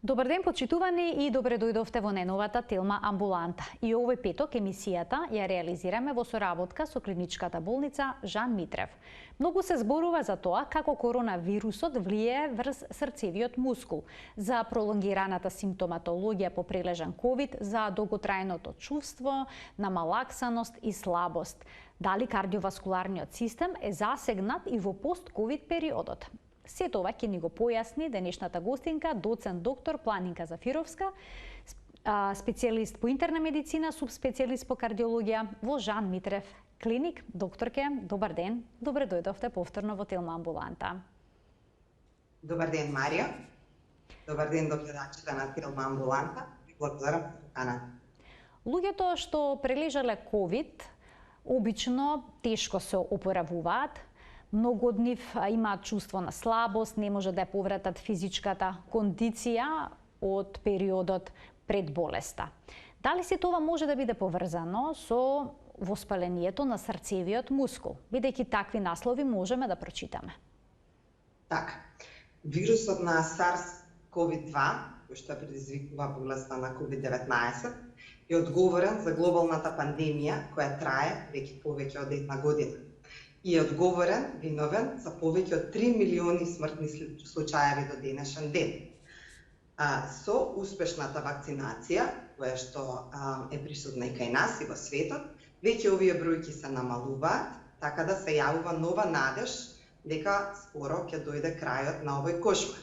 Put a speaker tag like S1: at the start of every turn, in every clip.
S1: Добар ден, почитувани, и добре дојдовте во неновата Телма амбуланта. И овој петок емисијата ја реализираме во соработка со клиничката болница Жан Митрев. Многу се зборува за тоа како коронавирусот влијае врз срцевиот мускул, за пролонгираната симптоматологија по прележан ковид, за долготрајното чувство, намалаксаност и слабост. Дали кардиоваскуларниот систем е засегнат и во пост-ковид периодот? Сето ова ќе ни го појасни денешната гостинка, доцент доктор Планинка Зафировска, специјалист по интерна медицина, субспецијалист по кардиологија во Жан Митрев клиник. Докторке, добар ден, добре дојдовте повторно во Телма амбуланта.
S2: Добар ден, Марија. Добар ден до гледачите на Телма амбуланта. Благодарам за поканата.
S1: Луѓето што прележале ковид обично тешко се опоравуваат. Многу од нив имаат чувство на слабост, не може да ја повратат физичката кондиција од периодот пред болеста. Дали се тоа може да биде поврзано со воспалението на срцевиот мускул? Бидејќи такви наслови можеме да прочитаме.
S2: Така, вирусот на SARS-CoV-2, кој што предизвикува болеста на COVID-19, е одговорен за глобалната пандемија која трае веќе повеќе од една година. И е одговорен, виновен, за повеќе од 3 милиони смртни случаеви до денешен ден. Со успешната вакцинација, која што е присутна и кај нас и во светот, веќе овие бројки се намалуваат, така да се јавува нова надеж дека скоро ќе дојде крајот на овој кошмар.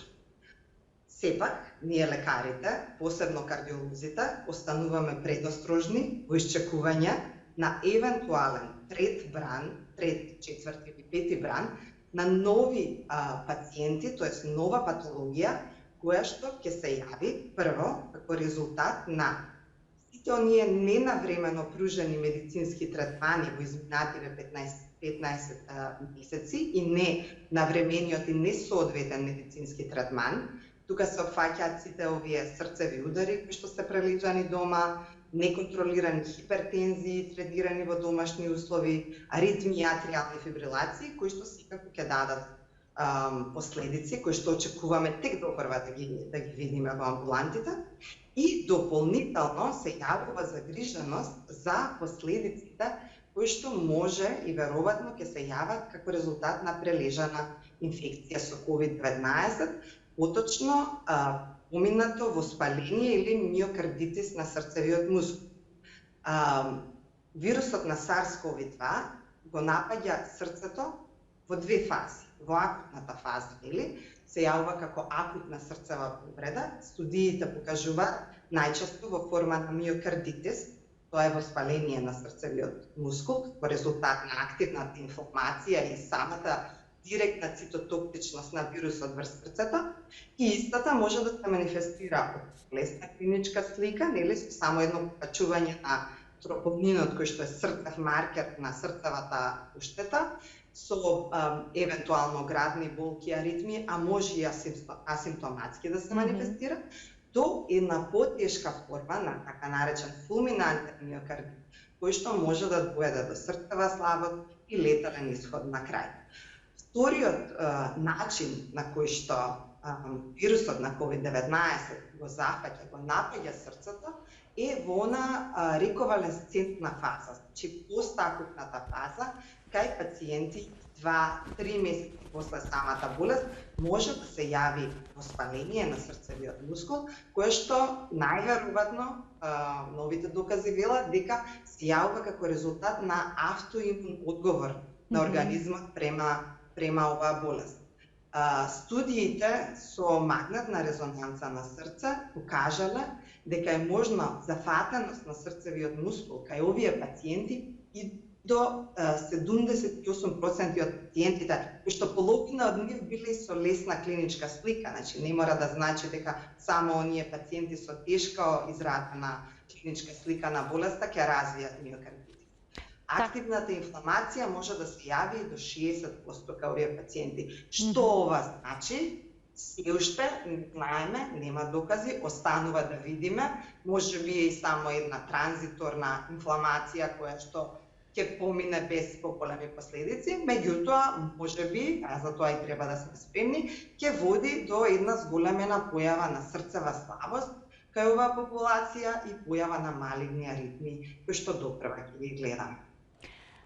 S2: Сепак, ние лекарите, посебно кардиолозите, остануваме предострожни во исчекување на евентуален трет, четврти или пети бран на нови пациенти, тоест нова патологија, која што ќе се јави прво како резултат на сите оние ненавремено пружени медицински третмани во изминативе 15 месеци и не навремениот и несоодветен медицински третман. Тука се опфаќаат сите овие срцеви удари кои што се прележани дома, неконтролирани хипертензии, третирани во домашни услови, аритми и атриални фибрилации, кои што секако ќе дадат последици, кои што очекуваме тек допрва да ги видиме во амбулантите. И дополнително се јавува загриженост за последиците кои што може и веројатно ќе се јават како резултат на прележана инфекција со COVID-19, поточно поминато воспаление или миокардитис на срцевиот мускул. Вирусот на SARS-CoV-2 го напаѓа срцето во две фази. Во акутната фаза, се јавува како акутна срцева повреда. Студиите покажуваат најчесто во форма на миокардитис, тоа е воспаление на срцевиот мускул, во резултат на активната инфламација и самата директна цитотоксичност на вирусот врз срцето, и истата може да се манифестира од лесна клиничка слика, со само едно покачување на тропонинот кој што е срцев маркер на срцевата уштета, со евентуално градни болки, аритми, а може и асимптоматски да се манифестира, до една потешка форма на така наречен фулминантен миокардит, кој што може да доведе до срцева слабост и летален исход на крај. Вториот начин на кој што вирусот на COVID-19 го зафаќа, го напаѓа срцето, е во она реконвалесцентна фаза, значи постакутната фаза, кај пациенти 2-3 месеци после самата болест може да се јави воспаление на срцевиот мускул, кое што најверојатно новите докази велат дека се јавува како резултат на автоимун одговор на организмот према оваа болест. Студиите со магнетна резонанца на срце покажале дека е можна зафатеност на срцевиот мускул кај овие пациенти и до 78% од пациентите, кои што половина од нив биле со лесна клиничка слика, значи не мора да значи дека само оние пациенти со тешко изразена клиничка слика на болеста ќе развијат миокардитис. Активната инфламација може да се јави до 60% кај овие пациенти. Што ова значи? Се уште знаеме, нема докази, останува да видиме, може би е и само една транзиторна инфламација која што ќе помине без поголеми последици, меѓутоа, можеби, а за тоа и треба да сме спремни, ќе води до една зголемена појава на срцева слабост кај оваа популација и појава на малигни аритми, кои што допрева ќе ги гледаме.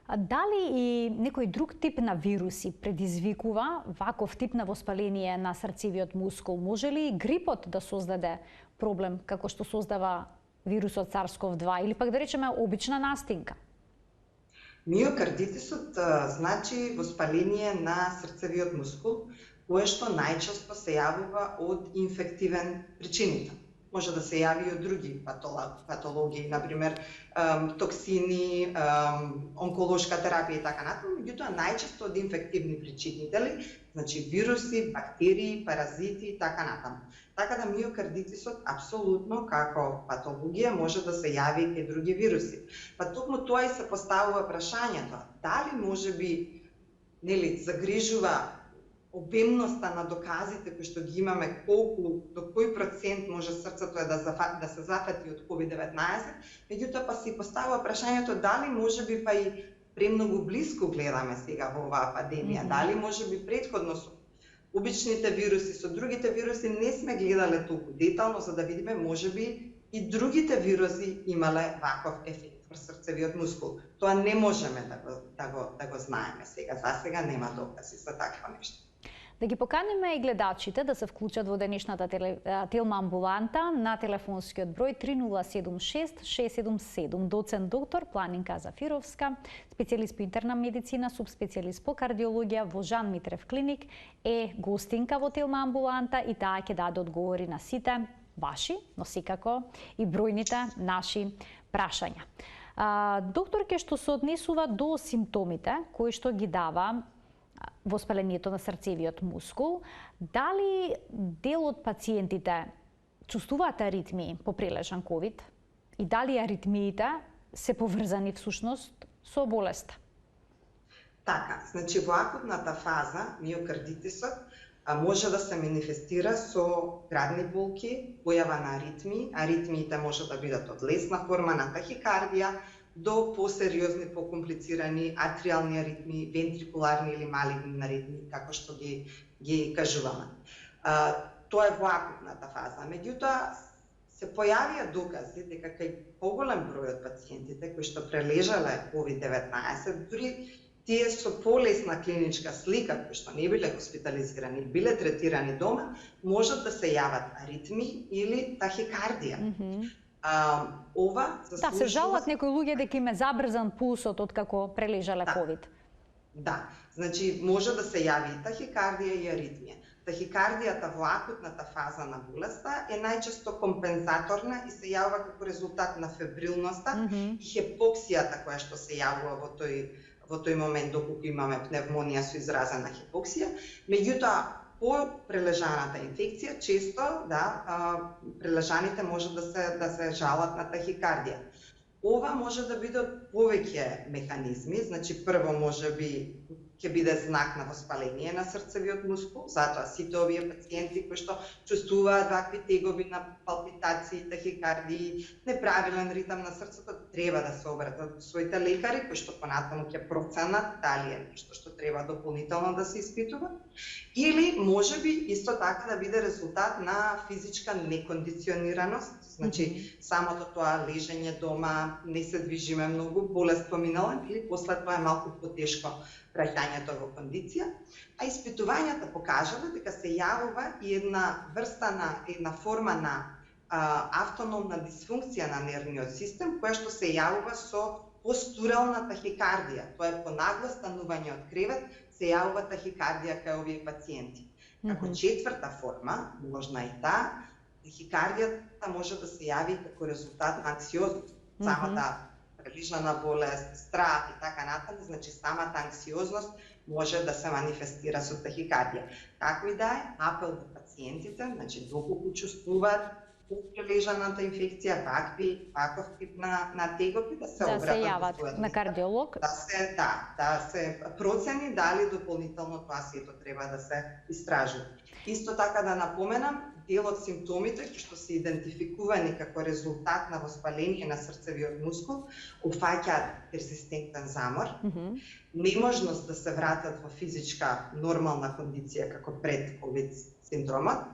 S1: А дали и некој друг тип на вируси предизвикува ваков тип на воспаление на срцевиот мускул? Може ли грипот да создаде проблем како што создава вирусот SARS-CoV-2 или пак да речеме обична настинка?
S2: Миокардитисот значи воспаление на срцевиот мускул, кое што најчесто се јавува од инфективен причинител. Може да се јави и од други патологии, например токсини, онколошка терапија и така натаму, меѓутоа најчесто од инфективни причинители, значи вируси, бактерии, паразити и така натаму. Така да миокардитисот апсолутно како патологија може да се јави и други вируси. Па токму тоа и се поставува прашањето, дали можеби загрижува обемноста на доказите кои што ги имаме, колку, до кој процент може срцето да се зафати од COVID-19, меѓутоа па си поставува прашањето дали можеби па и премногу блиску гледаме сега во оваа пандемија, дали можеби претходно со обичните вируси, со другите вируси не сме гледале толку детално за да видиме можеби и другите вируси имале ваков ефект врз срцевиот мускул. Тоа не можеме да го знаеме сега, засега нема докази за такво нешто.
S1: Да ги поканиме и гледачите да се вклучат во денешната Телма амбуланта на телефонскиот број 3076 677. Доцент доктор Планинка Зафировска, специјалист по интерна медицина, субспецијалист по кардиологија во Жан Митрев клиник, е гостинка во Телма амбуланта и таа ќе даде одговори на сите ваши, но секако и бројните наши прашања. Докторке, што се однесува до симптомите кои што ги дава воспалението на срцевиот мускул, дали дел од пациентите чувствуваат аритмии по прележан ковид и дали аритмиите се поврзани всушност со болеста?
S2: Така, значи во акутната фаза миокардитисот може да се манифестира со градни болки, појава на аритмии. Аритмиите може да бидат од лесна форма на тахикардија до посериозни, покомплицирани атриални аритмии, вентрикуларни или малигни аритмии, како што ги кажуваме. Тоа е во акутната фаза. Меѓутоа, се појавија докази дека кај поголем број од пациентите кои што прележале COVID-19, дури тие со полесна клиничка слика, кои што не биле хоспитализирани, биле третирани дома, можат да се јават аритмии или тахикардија. Ова
S1: да, се жалат некои луѓе дека им е забрзан пулсот откако прележале ковид.
S2: Да, значи може да се јави и тахикардија и аритмија. Тахикардијата во акутната фаза на болеста е најчесто компензаторна и се јавува како резултат на фебрилноста и хипоксијата која што се јавува во тој момент доколку имаме пневмонија со изразена хипоксија. Меѓутоа, по прележаната инфекција, често прележаните може да се жалат на тахикардија. Ова може да биде од повеќе механизми, значи прво може би ќе биде знак на воспаление на срцевиот мускул, затоа сите овие пациенти кои што чувствуваат вакви тегоби на палпитации, тахикардии, неправилен ритам на срцето, треба да се обратат до своите лекари, кои што понатаму ќе проценат дали е нешто што треба дополнително да се испитува, или можеби исто така да биде резултат на физичка некондиционираност, значи самото тоа лежење дома, не се движиме многу, болест поминала или после тоа е малку потешко праќањето во кондиција, а испитувањата покажале дека се јавува и една форма на автономна дисфункција на нервниот систем, која што се јавува со постурална тахикардија. Тоа е по нагло станување од кревет, се јавува тахикардија кај овие пациенти. Како четврта форма, можна и таа, тахикардијата може да се јави како резултат на анксиозност. Самата прелижана болест, страх и така натаму, значи самата анксиозност може да се манифестира со тахикардија. Како и да е, апел до пациентите, значи доколку чувствуваат прележаната инфекција, ваков тип на тегоби, да се
S1: Да се
S2: обратат
S1: јават
S2: во својот
S1: на
S2: лекар,
S1: кардиолог.
S2: да се процени дали дополнително тоа сето треба да се истражува. Исто така да напоменам, дел од симптомите што се идентификувани како резултат на воспаление на срцевиот мускул опфаќаат перзистентен замор, неможност да се вратат во физичка нормална кондиција како пред ковид синдромот,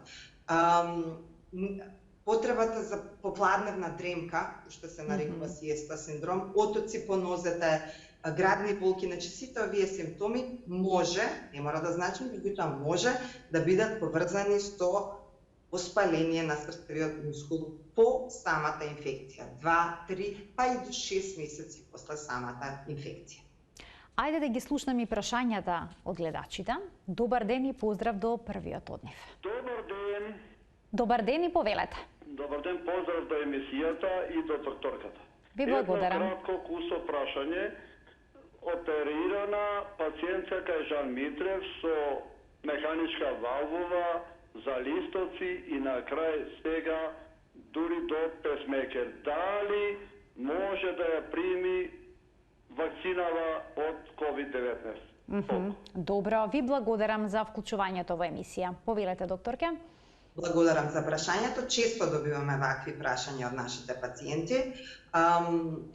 S2: потребата за попладневна дремка, што се нарекува сиеста синдром, отоци по нозете, градни болки, значи сите овие симптоми може, не мора да значи, меѓутоа може да бидат поврзани со воспаление на срцевиот мускул по самата инфекција, 2, 3, па и до 6 месеци после самата инфекција.
S1: Ајде да ги слушнеме и прашањата од гледачите. Добар ден и поздрав до првиот од нив.
S3: Добар ден.
S1: Добар ден и повелете.
S3: Добар ден, поздрав до емисијата и до докторката.
S1: Ви благодарам.
S3: Едно кратко кусо прашање. Оперирана пациентка кај Жан Митрев со механичка валвова за листоци и на крај сега дури до песмекер. Дали може да ја прими вакцинава од COVID-19?
S1: Добро, ви благодарам за вклучувањето во емисија. Повелете, докторке.
S2: Благодарам за прашањето. Често добиваме вакви прашања од нашите пациенти.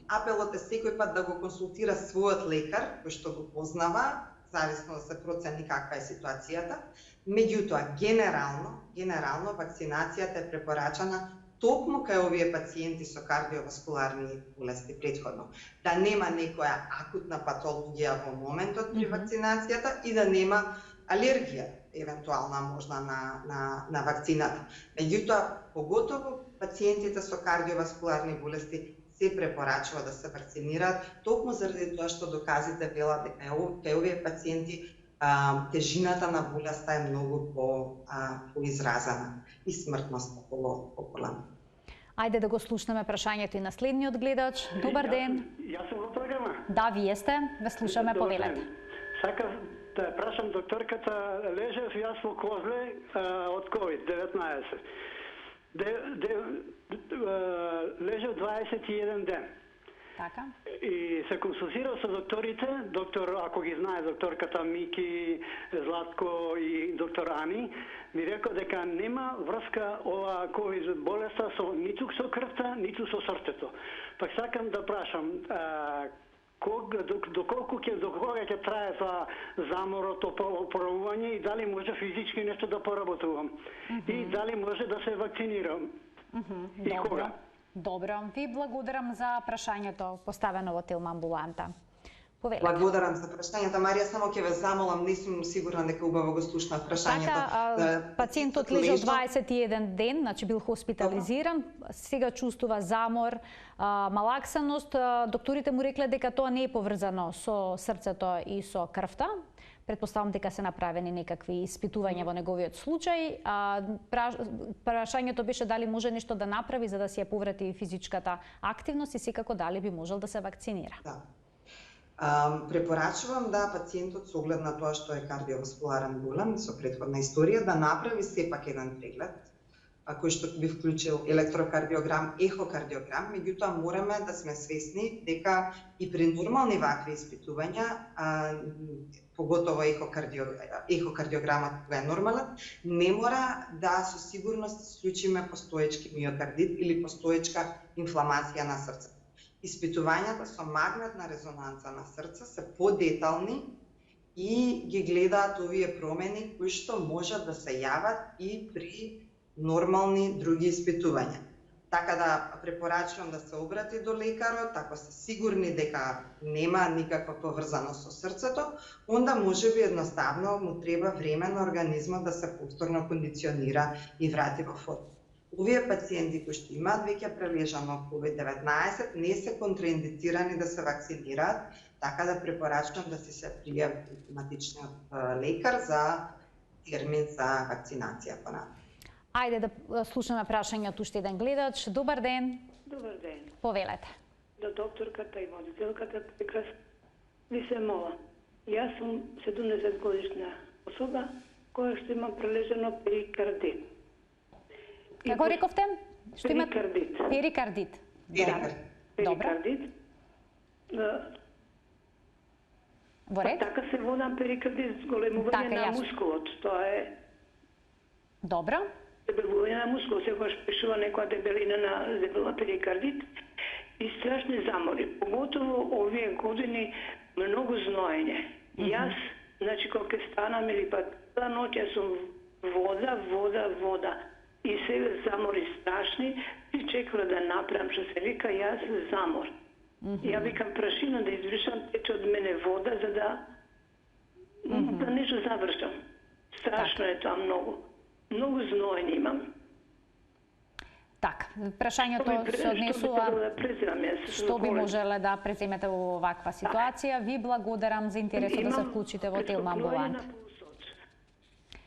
S2: Апелот е секој пат да го консултира својот лекар, кој што го познава, зависно да се процени каква е ситуацијата. Меѓутоа, генерално вакцинацијата е препорачана токму кај овие пациенти со кардиоваскуларни болести претходно. Да нема некоја акутна патологија во моментот при вакцинацијата и да нема алергија, евентуална можна на вакцината. Меѓутоа, поготово пациентите со кардиоваскуларни болести се препорачува да се вакцинираат, токму заради тоа што доказите велат дека кај овие пациенти тежината на болеста е многу поизразена и смртноста поголема.
S1: Ајде да го слушнеме прашањето и на следниот гледач. Добар ден.
S4: Јас сум во програма.
S1: Да, вие сте. Ве слушаме, повелете.
S4: Сакав да прашам докторката, лежев јас во Козле од COVID-19. Лежев 21 ден.
S1: Така.
S4: И се консултирав со докторите, ако ги знае докторката Мики, Златко и доктор Ани, ми рекол дека нема врска ова ковид болеста со ниту со крвта, ниту со срцето. Пак сакам да прашам, до кога ќе трае тоа заморот, оправување и дали може физички нешто да поработувам и дали може да се вакцинирам и кога?
S1: Добро, ви благодарам за прашањето поставено во Телма амбуланта. Повелете.
S2: Благодарам за прашањето, Марија, само ќе ве замолам, не сум сигурна дека убаво го слушнав прашањето.
S1: Така, пациентот лежал 21 ден, значи бил хоспитализиран, сега чувствува замор, малаксаност. Докторите му рекле дека тоа не е поврзано со срцето и со крвта. Предпоставам дека се направени некакви испитувања во неговиот случај. Прашањето беше дали може нешто да направи за да си ја поврати физичката активност и секако дали би можел да се вакцинира.
S2: Да. Препорачувам да пациентот со оглед на тоа што е кардиоваскуларен болен со претходна историја да направи сепак еден преглед кој што би вклучил електрокардиограм, ехокардиограм, меѓутоа мораме да сме свесни дека и при нормални вакви испитувања, поготово ехокардиограмот кога е нормален, не мора да со сигурност исклучиме постоечки миокардит или постоечка инфламација на срцето. Испитувањата со магнетна резонанца на срце се подетални и ги гледаат овие промени кои што можат да се јават и при нормални други испитувања. Така да препорачувам да се обрати до лекарот, ако сте сигурни дека нема никаква поврзаност со срцето, онда можеби едноставно му треба време на организмот да се повторно кондиционира и врати во форма. Овие пациенти кои што имаат веќе прележано COVID-19 не се контраиндицирани да се вакцинираат, така да препорачувам да се пријави матичниот лекар за термин за вакцинација понатаму.
S1: Ајде да слушаме прашањето уште еден гледач. Добар ден.
S5: Добар ден.
S1: Повелете.
S5: Да докторката и водителката прекрасно ви се мола. Јас сум 70 годишна особа која што има прележено перикардит.
S1: Како рековте? Што има?
S5: Перикардит.
S1: Перикардит.
S2: Перикардит.
S5: Перикардит.
S1: Во ред?
S5: Така се водам перикардит, зголемување на мускулот. Тоа е
S1: Добро.
S5: дебелување на мускул, секогаш пишува некоја дебелина на дебела перикардит и страшни замори. Поготово овие години многу зноење. Јас, значи кога ќе станам или па цела ноќ јас сум вода. И се замори страшни, и чекала да направам што се вика јас замор. Ја викам прашина да извршам, тече од мене вода за да нешто завршам. Страшно е тоа многу. Многу зноење имам.
S1: Така, прашањето се однесува што би можеле да преземете во оваква ситуација. Ви благодарам за интересот да се вклучите во Телма Амбулант.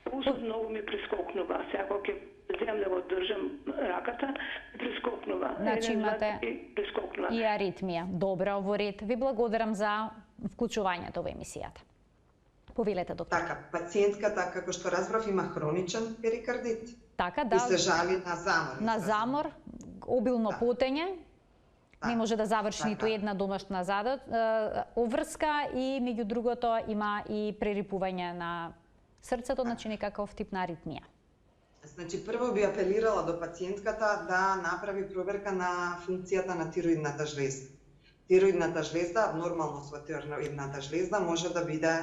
S5: Пулсот многу ми прескокнува. Сега кога ќе земам да го држам раката, прескокнува.
S1: Значи имате и аритмија. Добро, во ред. Ви благодарам за вклучувањето во емисијата. Повелете, доктор.
S2: Така, пациентката, како што разбрав, има хроничен перикардит.
S1: Така, да.
S2: И се жали на замор.
S1: На замор, обилно потење. Не може да заврши ниту една домашна обврска и меѓу другото има и прерипување на срцето, значи некаков тип на аритмија.
S2: Значи, прво би апелирала до пациентката да направи проверка на функцијата на тироидната жлеза. Тироидната жлеза, абнормално со тироидната жлеза може да биде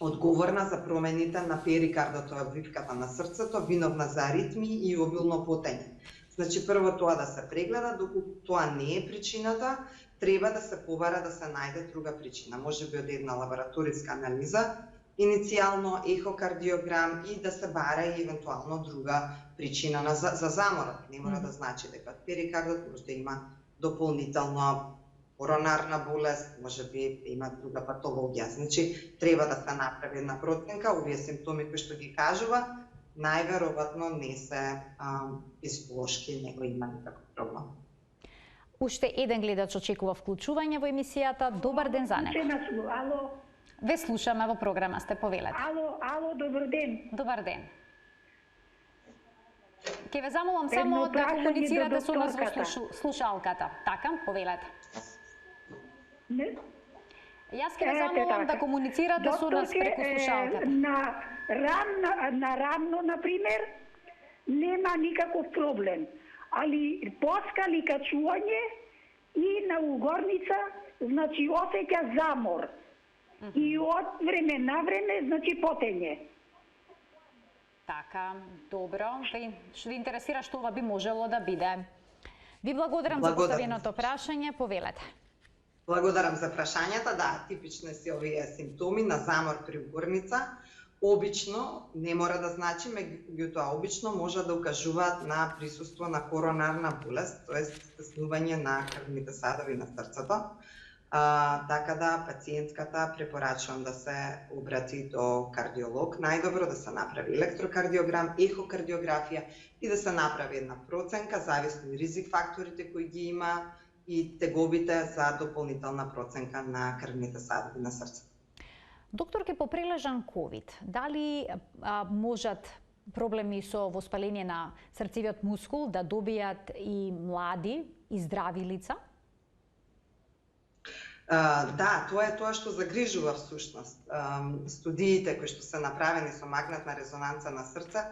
S2: одговорна за промените на перикардото, обвивката на срцето, виновна за аритмии и обилно потење. Значи, прво тоа да се прегледа, доколку тоа не е причината, треба да се побара да се најде друга причина. Може би од една лабораториска анализа, иницијално ехокардиограм и да се бара и евентуално друга причина за заморот. Не мора да значи дека перикардот може да има дополнително коронарна болест, може би има друга патологија. Значи, треба да се направи една проценка, овие симптоми кои што ги кажува, најверојатно не се психолошки, не го има никаков проблем.
S1: Уште еден гледач очекува вклучување во емисијата. Добар ден за него.
S6: Ало.
S1: Ве слушаме во програма, сте повелете.
S6: Ало, добар ден.
S1: Добар ден. Ке ве замолам само да комуницирате со нас во слушалката. Така, повелете.
S6: Не?
S1: Јас ке ве замолам да комуницирате со нас преку слушалката.
S6: На рамно, например, нема никаков проблем. Али поскали качување и на угорница, значи осеќа замор. И од време на време, значи потење.
S1: Така, добро. Што ви интересира што ова би можело да биде? Ви благодарам за поставеното прашање, повелете.
S2: Благодарам за прашањата. Да, типични се овие симптоми на замор при угорница. Обично, не мора да значи, меѓутоа обично може да укажуваат на присуство на коронарна болест, т.е. стеснување на крвните садови на срцето. Така да пациентката препорачувам да се обрати до кардиолог, најдобро да се направи електрокардиограм, ехокардиографија и да се направи една проценка, зависно и ризик факторите кои ги има и тегобите за дополнителна проценка на крвните садови на срцето.
S1: Докторке, по прилежан ковид, дали можат проблеми со воспаление на срцевиот мускул да добијат и млади и здрави лица?
S2: Да, тоа е тоа што загрижува всушност. Студиите кои што се направени со магнетна резонанца на срце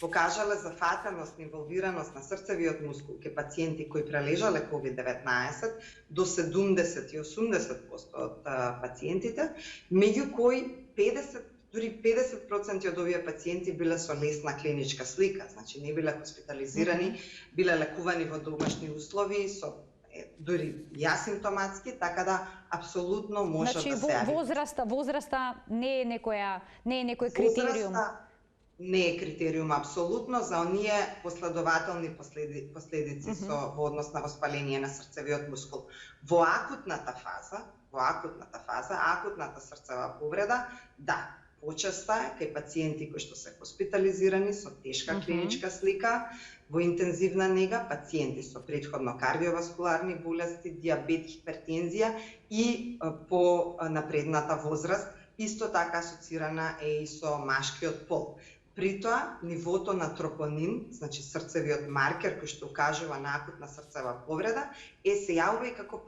S2: покажале зафатеност, инволвираност на срцевиот мускул ке пациенти кои прележале COVID-19 до 70 и 80% од пациентите, меѓу кои 50% од овие пациенти биле со лесна клиничка слика, значи не биле хоспитализирани, биле лекувани во домашни услови со дури асимптоматски, така да апсолутно може да се јави.
S1: Возраста не е некој критериум.
S2: Возраста не е критериум апсолутно за оние последователни последици во однос на воспаление на срцевиот мускул. Во акутната фаза, акутната срцева повреда, да, почеста е кај пациенти кои што се хоспитализирани со тешка клиничка слика, во интензивна нега, пациенти со претходно кардиоваскуларни болести, диабет, хипертензија и по напредната возраст, исто така асоцирана е и со машкиот пол. При тоа, нивото на тропонин, значи срцевиот маркер кој што укажува на акутна срцева повреда, се јавува и како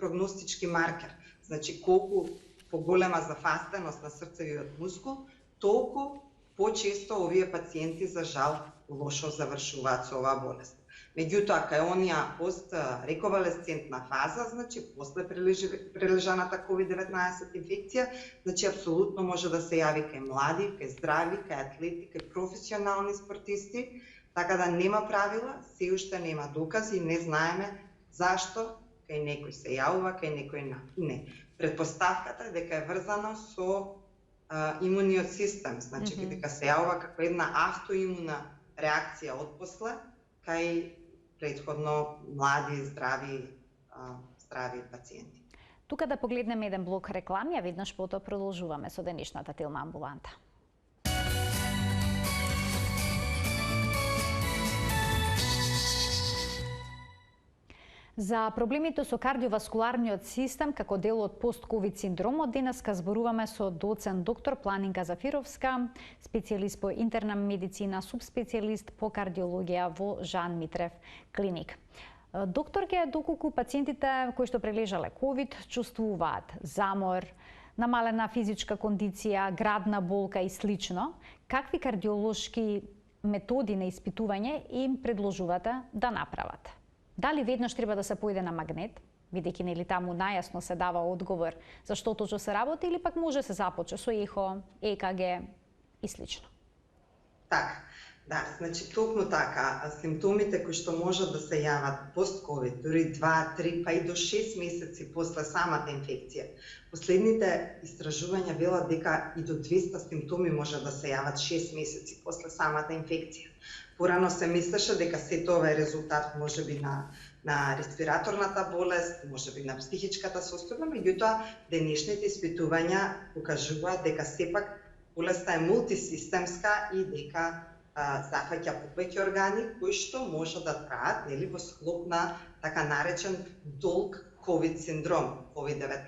S2: прогностички маркер. Значи, колку поголема зафастеност на срцевиот мускул, толку почесто овие пациенти за жал лошо завршуваат со оваа болест. Меѓутоа, кај онија пост-реконвалесцентна фаза, значи после прележаната COVID-19 инфекција, значи апсолутно може да се јави кај млади, кај здрави, кај атлети, кај професионални спортисти, така да нема правила, се уште нема докази и не знаеме зашто кај некој се јавува, кај некој не. Предпоставката е дека е врзано со имуниот систем, значи дека се јавува како една автоимуна реакција отпосле кај претходно млади, здрави пациенти.
S1: Тука да погледнеме еден блок реклами, а веднаш потоа продолжуваме со денешната Тилма амбуланта. За проблемите со кардиоваскуларниот систем како дел од пост-ковид синдромот денеска зборуваме со доцент доктор Планинка Зафировска, специјалист по интерна медицина, субспецијалист по кардиологија во Жан Митрев клиник. Докторке, доколку пациентите кои што прележале ковид чувствуваат замор, намалена физичка кондиција, градна болка и слично, какви кардиолошки методи на испитување им предложувате да направат? Дали веднаш треба да се појде на магнет, бидејќи нели таму најасно се дава одговор за што точно се работи, или пак може се започне со ехо, ЕКГ и слично?
S2: Така, да, значи токму така, симптомите кои што можат да се јават пост-ковид, дури 2, 3, па и до 6 месеци после самата инфекција. Последните истражувања велат дека и до 200 симптоми може да се јават 6 месеци после самата инфекција. Порано се мислеше дека сето ова е резултат можеби на респираторната болест, можеби на психичката состојба, меѓутоа денешните испитувања покажуваат дека сепак болеста е мултисистемска и дека зафаќа повеќе органи кои што може да траат нели во склоп на така наречен долг ковид синдром, COVID-19.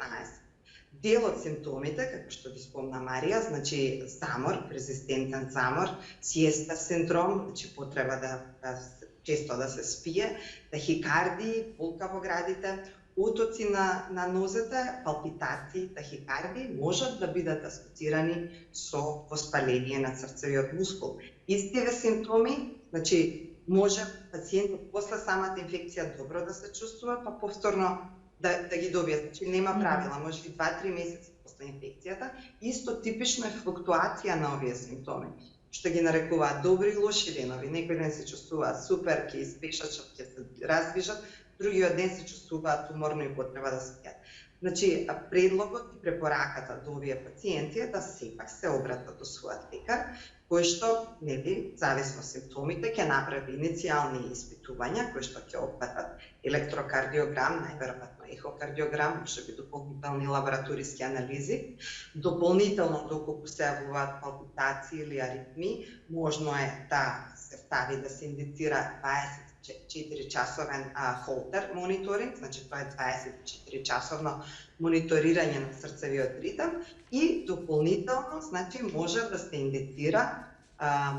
S2: Дел од симптомите, како што ги спомна Марија, значи замор, резистентен замор, сиеста синдром, значи потреба често да се спие, тахикардии, болка во градите, утоци на нозете, палпитации, тахикардии можат да бидат асоцирани со воспаление на срцевиот мускул. Истиве симптоми, значи може пациентот после самата инфекција добро да се чувствува, па повторно да ги добие, значи нема правила, може и 2-3 месеци после инфекцијата. Исто типично е флуктуација на овие симптоми, што ги нарекуваат добри и лоши денови. Некој ден се чувствуваат супер, ќе испешат, ќе се раздвижат, другиот ден се чувствуваат уморно и потреба да спијат. Значи, предлогот и препораката до овие пациенти е да сепак се обратат до својот лекар, кој што, нели, зависно симптомите, ќе направи иницијални испитувања, кои што ќе опфатат електрокардиограм, најверојатно ехокардиограм, можеби дополнителни лабораториски анализи. Дополнително, доколку се јавуваат палпитации или аритми, можно е да се стави да се индицира 24-часовен холтер мониторинг, значи тоа е 24-часовно мониторирање на срцевиот ритм и дополнително, значи може да се индицира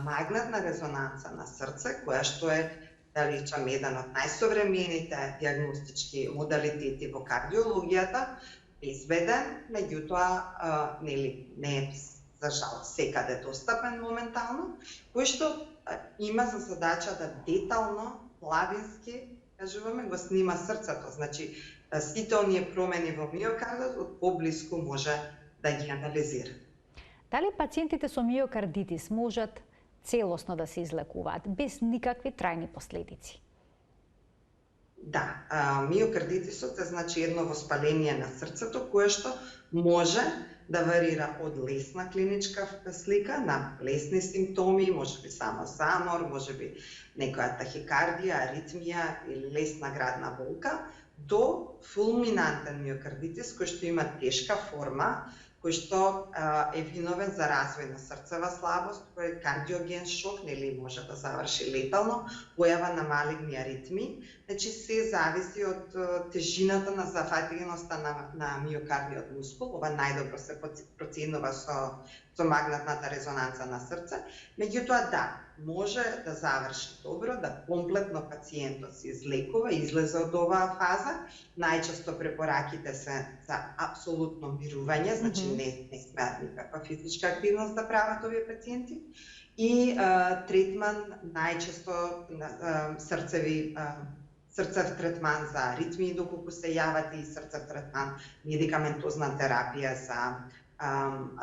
S2: магнетна резонанца на срце, која што е, да речам, еден од најсовремените диагностички модалитети во кардиологијата, безбеден, меѓутоа не е за жал секаде достапен моментално, кој што има за задача да детално, плавински, кажуваме, го снима срцето. Значи, сите оние промени во миокардот од поблиску може да ги анализира.
S1: Дали пациентите со миокардитис можат целосно да се излекуваат без никакви трајни последици?
S2: Да, миокардитисот е значи едно воспаление на срцето кое што може да варира од лесна клиничка слика на лесни симптоми, можеби само замор, можеби некоја тахикардија, аритмија или лесна градна болка, до фулминантен миокардитис кој што има тешка форма, кој што е виновен за развој на срцева слабост, кој е кардиоген шок, нели може да заврши летално, појава на малигни аритми. Значи се зависи од тежината на зафатеността на миокардиот мускул. Ова најдобро се проценува со магнетната резонанца на срце. Меѓутоа да, може да заврши добро, да комплетно пациентот се излекува, излезе од оваа фаза. Најчесто препораките се за апсолутно мирување, значи не смеат никаква физичка активност да прават овие пациенти. И третман најчесто срцев третман за аритмии доколку се јават и срцев третман медикаментозна терапија за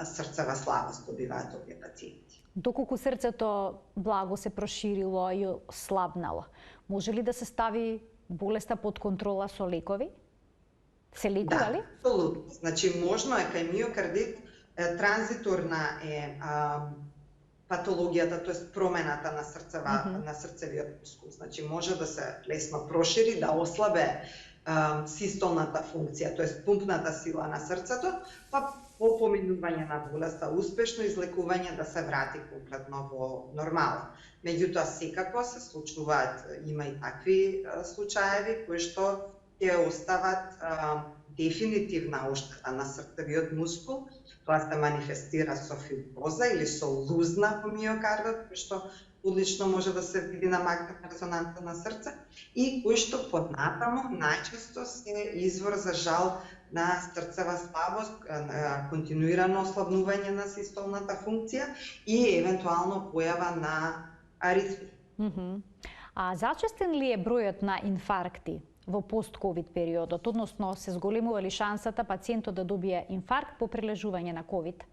S2: срцева слабост добиваат овие пациенти.
S1: Доколку срцето благо се проширило и слабнало, може ли да се стави болеста под контрола со лекови? Се лекува ли?
S2: Да, апсолутно. Значи можно е кај миокардит транзиторна е патологијата, тоест промената на срцевиот мускул. Значи може да се лесно прошири, да ослабе систолната функција, тоест пумпната сила на срцето, па по поминување на болеста, успешно излекување да се врати комплетно во нормала. Меѓутоа секако се случуваат, има и такви случаеви кои што ќе остават дефинитивна оштета на срцевиот мускул. Тоа се манифестира со фиброза или со лузна во миокардот, кој што одлично може да се види на магнетна резонанца на срце и кој што поднатаму најчесто се извор за жал на срцева слабост, континуирано ослабнување на систолната функција и евентуално појава на аритми.
S1: А зачестен ли е бројот на инфаркти во пост-ковид периодот, односно се зголемува ли шансата пациентот да добие инфаркт по прележување на ковид?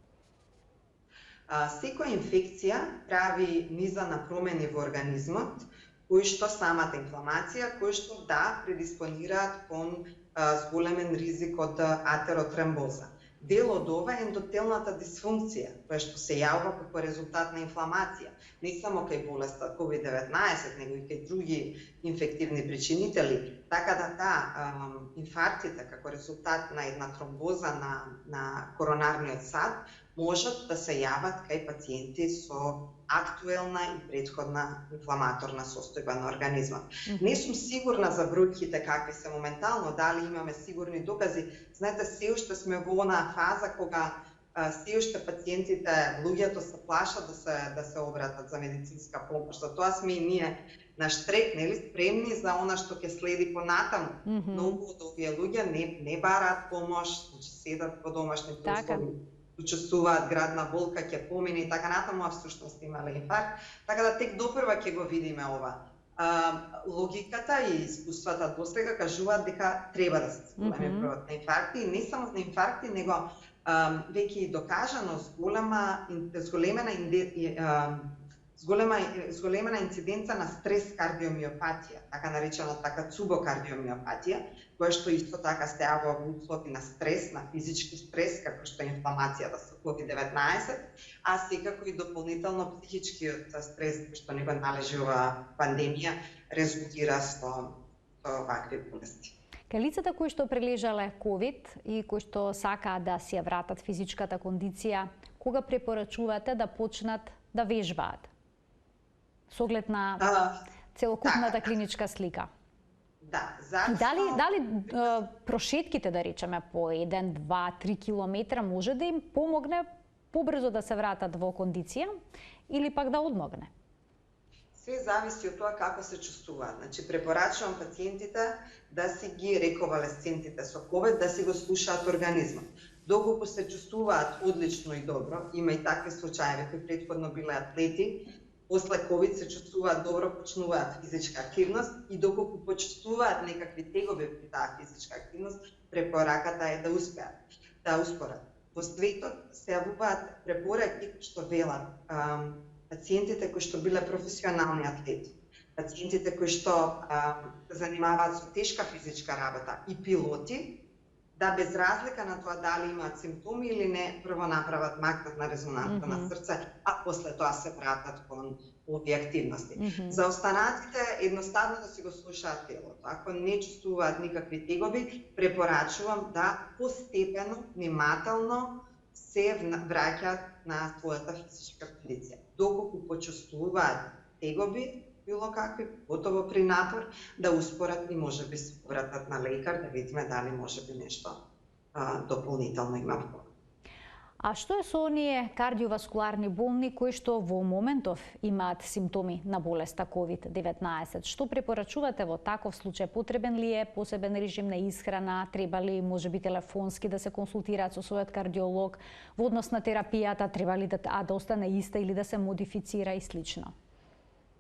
S2: Секоја инфекција прави низа на промени во организмот, кои што самата инфламација, кои што предиспонираат кон зголемен ризик од атеротромбоза. Дел од ова е ендотелната дисфункција, која што се јавува како резултат на инфламација, не само кај болеста COVID-19, него и кај други инфективни причинители, така да инфарктите како резултат на една тромбоза на коронарниот сад можат да се јават кај пациенти со актуелна и претходна инфламаторна состојба на организмот. Не сум сигурна за бројките какви се моментално, дали имаме сигурни докази. Знаете, се уште сме во онаа фаза кога се уште пациентите, луѓето се плашат да се обратат за медицинска помош. Затоа сме и ние на штрек, нели, спремни за она што ќе следи понатаму. Многу од овие луѓе не бараат помош, седат во домашните услови, почувствуваат градна болка, ќе помине и така натаму, а всушност имале инфаркт. Така да тек допрва ќе го видиме ова. Логиката и искуствата досега кажуваат дека треба да се зголеми бројот на инфаркти, и не само на инфаркти, него веќе и докажано зголемена инциденца на стрес кардиомиопатија, така наречена цубокардиомиопатија, која што исто така се јавува во услови на стрес, на физички стрес, како што е инфламацијата со COVID-19, а секако и дополнително психичкиот стрес, кој што не го належи оваа пандемија, резултира со вакви болести.
S1: Кај лицата кои што прележале COVID и кои што сакаат да си ја вратат физичката кондиција, кога препорачувате да почнат да вежбаат? Со оглед на целокупната клиничка слика.
S2: Да,
S1: дали прошетките, да речеме, по 1, 2, 3 километра може да им помогне побрзо да се вратат во кондиција или пак да одмогне?
S2: Се зависи од тоа како се чувствуваат. Значи, препорачувам пациентите да си ги рековалесцентите со COVID, да си го слушаат организмот. Доколку се чувствуваат одлично и добро, има и такви случаи кои претходно биле атлети, после COVID се чувствуваат добро, почнуваат физичка активност и доколку почувствуваат некакви тегови при таа физичка активност, препораката е да успорат. Во светот се јавуваат препораки што велат пациентите кои што биле професионални атлети, пациентите кои што се занимаваат со тешка физичка работа и пилоти, да без разлика на тоа дали имаат симптоми или не, прво направат магнетна резонанца на срце, а после тоа се вратат кон овие активности. За останатите едноставно да си го слушаат телото. Ако не чувствуваат никакви тегови, препорачувам да постепено, внимателно се враќаат на својата физичка кондиција. Доколку почувствуваат тегоби, било какви, готово при напор, да успорат и можеби се повратат на лекар, да видиме дали можеби нешто дополнително има проблем.
S1: А што е со оние кардиоваскуларни болни кои што во моментов имаат симптоми на болеста COVID-19? Што препорачувате во таков случај? Потребен ли е посебен режим на исхрана? Треба ли можеби телефонски да се консултираат со својот кардиолог? Во однос на терапијата треба ли да остане иста или да се модифицира и слично?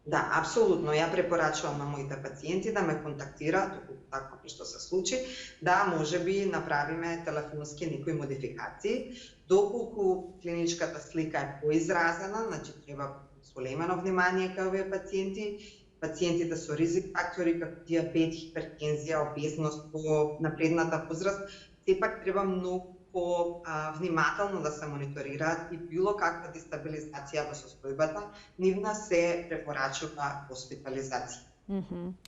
S2: Да, апсолутно. Ја препорачувам на моите пациенти да ме контактираат, доколку такво нешто се случи, да можеби направиме телефонски некои модификации. Доколку клиничката слика е поизразена, значи треба зголемено внимание кај овие пациенти. Пациентите со ризик фактори како диабет, хипертензија, обезност во напредната возраст, сепак треба многу внимателно да се мониторираат и било каква дестабилизација во состојбата, нивна се препорачува хоспитализација.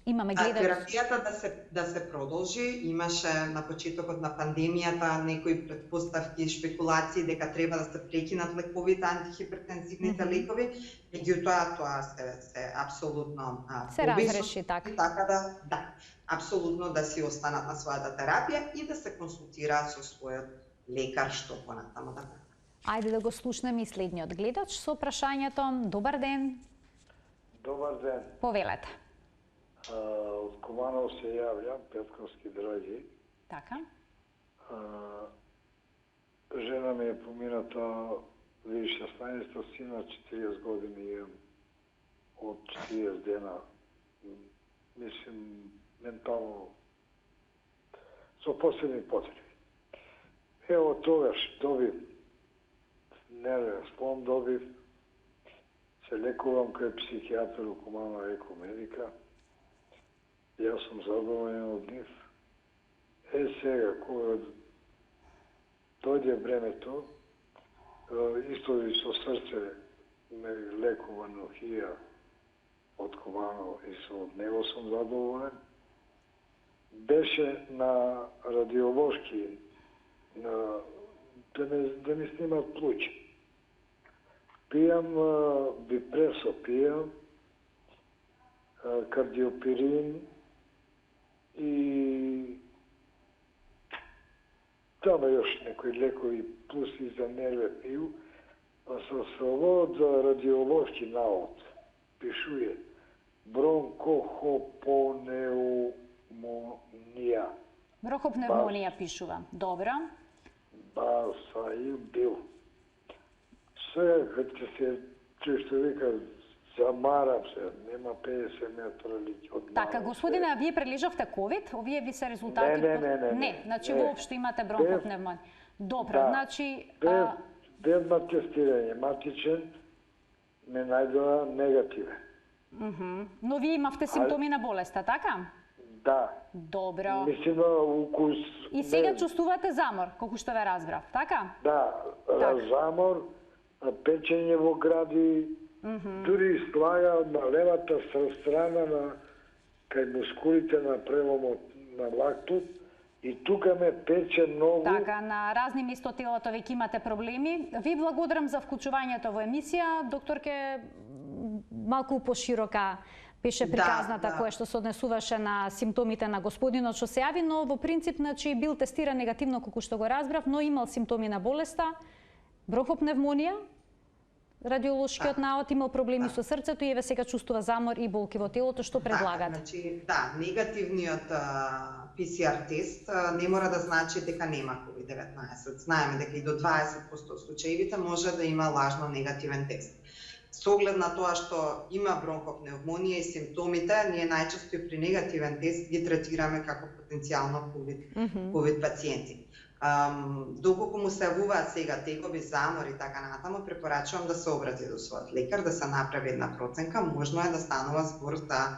S1: Имаме гледач.
S2: Терапијата да се продолжи, имаше на почетокот на пандемијата некои претпоставки, шпекулации дека треба да се прекинат лековите, антихипертензивните лекови, меѓутоа тоа се апсолутно
S1: се разреши така.
S2: Така да, апсолутно да си останат на својата терапија и да се консултираат со својот лекар што понатаму да прави.
S1: Ајде да го слушнеме и следниот гледач со прашањето. Добар ден.
S7: Добар ден.
S1: Повелете.
S7: Од Куманово се јавljam, Петковски драги.
S1: Така.
S7: Жена ми е помината 2016, сина 40 години имам од 40 дена. Мислим, ментално со посебни потреби. Ево тогаш добив нервен слом, добив, се лекувам кај психијатар у Куманова Екомедика. Јас сум задоволен од нив. Сега, кога дојде времето, исто и со срце ме лекува Нохија од Куманово и од него сум задоволен. Беше на радиолошки да ми снимат плуќа. Пијам бипресо, пијам кардиопирин и тamo još некои лекови плюс и за нерве пiju, a sa ovo za radiološki navod pišuje bronkohopneumonija.
S1: Бронхопневмонија пишува. Добро.
S7: Ба, са и бил. Сега, кад ќе се, што вика, замарам се, нема 50 метра од мене.
S1: Така, господине, а вие прележавте ковид? Овие ви се резултати?
S7: Не.
S1: Значи, воопшто имате бронхопневмонија. Добро, значи...
S7: Без тестирање, матичен, ме најдоа негативен.
S1: Но вие имавте симптоми на болеста, така?
S7: Да.
S1: Добро.
S7: Мислим укус...
S1: И сега чувствувате замор, колку што ве разбрав, така?
S7: Да, замор, печење во гради, дури слага на левата страна кај мускулите на преломот на лактот и тука ме пече многу.
S1: Така, на разни места од телото веќе имате проблеми. Ви благодарам за вклучувањето во емисија. Докторке, малку поширока беше приказната која што се однесуваше на симптомите на господинот што се јави, но во принцип значи бил тестиран негативно колку што го разбрав, но имал симптоми на болеста, бронхопневмонија, радиолошкиот навод, имал проблеми со срцето и еве сега чувствува замор и болки во телото. Што предлагате?
S2: Значи, негативниот PCR тест не мора да значи дека нема COVID-19. Знаеме дека и до 20% од случаевите може да има лажно негативен тест. Со оглед на тоа што има бронхопневмонија и симптомите, ние најчесто и при негативен тест ги третираме како потенцијално COVID пациенти. Доколку му се јавуваат сега тегоби, замор и така натаму, препорачувам да се обрати до својот лекар, да се направи една проценка. Можно е да станува збор за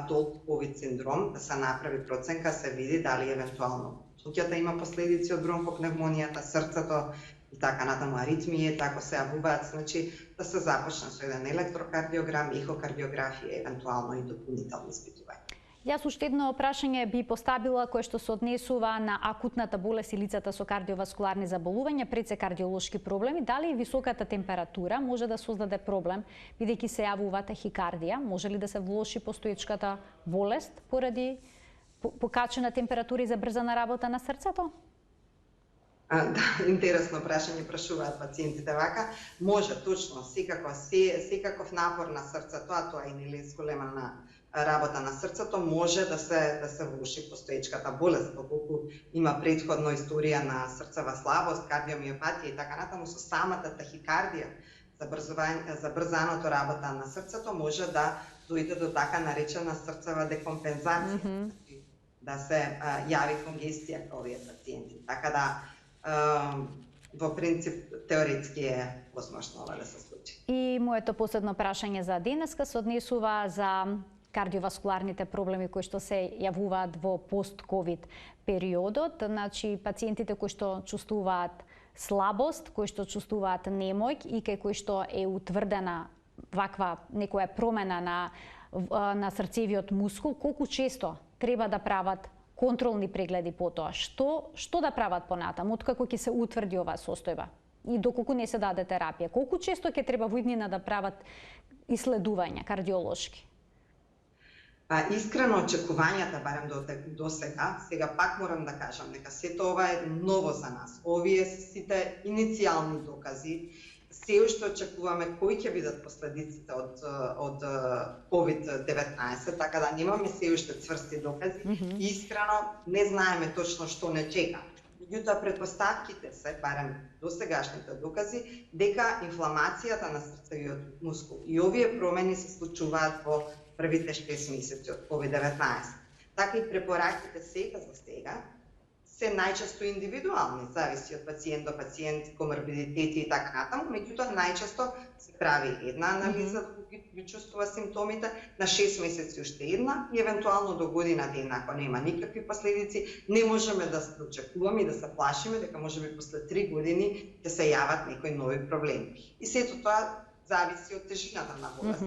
S2: толку COVID синдром, да се направи проценка, се види дали евентуално луѓето има последици од бронхопневмонијата, срцето и така натаму, аритмије, ако се јавуваат, значи да се започне со еден електрокардиограм, ехокардиографија, евентуално и дополнителни испитувања.
S1: Јас уште едно прашање би поставила кое што се однесува на акутната болест и лицата со кардиоваскуларни заболувања, пред се кардиолошки проблеми. Дали високата температура може да создаде проблем, бидејќи се јавува тахикардија? Може ли да се влоши постоечката болест поради покачена температура и забрзана работа на срцето?
S2: Да, интересно прашање прашуваат пациентите вака. Може, точно, секаков напор на срцето, а тоа и нели зголемена работа на срцето, може да се влоши постоечката болест, доколку има претходно историја на срцева слабост, кардиомиопатија и така натаму, со самата тахикардија, забрзаното работа на срцето може да дојде до така наречена срцева декомпензација, да се јави конгестија кај овие пациенти. Така да во принцип теоретски е возможно ова да се случи.
S1: И моето последно прашање за денеска се однесува за кардиоваскуларните проблеми кои што се јавуваат во пост-ковид периодот. Значи, пациентите кои што чувствуваат слабост, кои што чувствуваат немоќ и кај кои што е утврдена ваква некоја промена на срцевиот мускул, колку често треба да прават контролни прегледи по тоа? Што да прават понатаму, откако ќе се утврди оваа состојба и доколку не се даде терапија? Колку често ќе треба во иднина да прават исследувања кардиолошки?
S2: Искрено очекувањата, барем до сега пак морам да кажам дека сето ова е ново за нас. Овие се сите иницијални докази. Се уште очекуваме кои ќе бидат последиците од COVID-19, така да немаме се уште цврсти докази. Искрено не знаеме точно што не чека. Меѓутоа претпоставките се, барем до сегашните докази, дека инфламацијата на срцевиот мускул и овие промени се случуваат во првите 6 месеци од COVID-19. Така и препораките сега за сега се најчесто индивидуални, зависи од пациент до пациент, коморбидитети и така натаму, меѓутоа најчесто се прави една анализа доколку ги чувствува симптомите, на 6 месеци уште една и евентуално до година дена, ако нема никакви последици, не можеме да се очекуваме и да се плашиме дека можеби после 3 години ќе се јават некои нови проблеми. И сето тоа зависи од тежината на болест.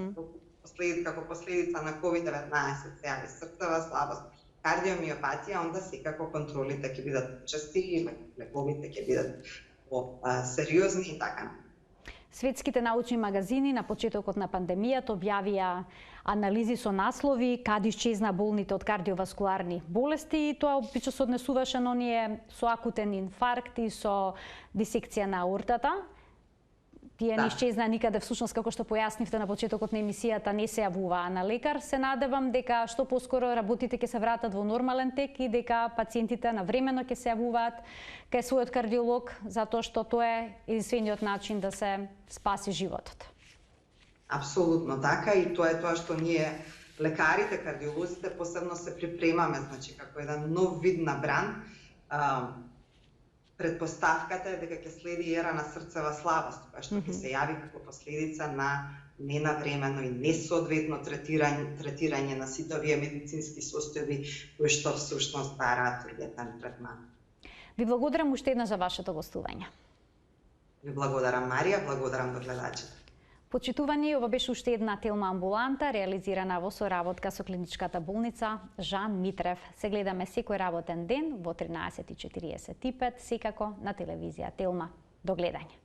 S2: Како последица на COVID-19 се јави срцева слабост, кардиомиопатија, онда секако контролите ќе бидат почести и лековите ќе бидат сериозни и така.
S1: Светските научни магазини на почетокот на пандемијата објавија анализи со наслови каде исчезна болните од кардиоваскуларни болести и тоа обично се однесуваше на оние со акутен инфаркт и со дисекција на аортата. Тие не исчезна никаде, всушност како што појаснивте на почетокот на емисијата, не се јавуваа на лекар. Се надевам дека што поскоро работите ќе се вратат во нормален тек и дека пациентите навремено ќе се јавуваат кај својот кардиолог, затоа што тоа е единствениот начин да се спаси животот.
S2: Апсолутно така и тоа е тоа што ние лекарите, кардиолозите посебно се припремаме, значи како еден нов вид на бран. Предпоставката е дека ќе следи ера на срцева слабост, која што ќе се јави како последица на ненавремено и несоодветно третирање на сите овие медицински состојби кои што всушност бараат ургентен третман.
S1: Ви благодарам уште еднаш за вашето гостување.
S2: Ви благодарам, Марија, благодарам до гледачите.
S1: Почитувани, ова беше уште една Телма амбуланта, реализирана во соработка со клиничката болница Жан Митрев. Се гледаме секој работен ден во 13:45, секако на телевизија Телма. До гледање.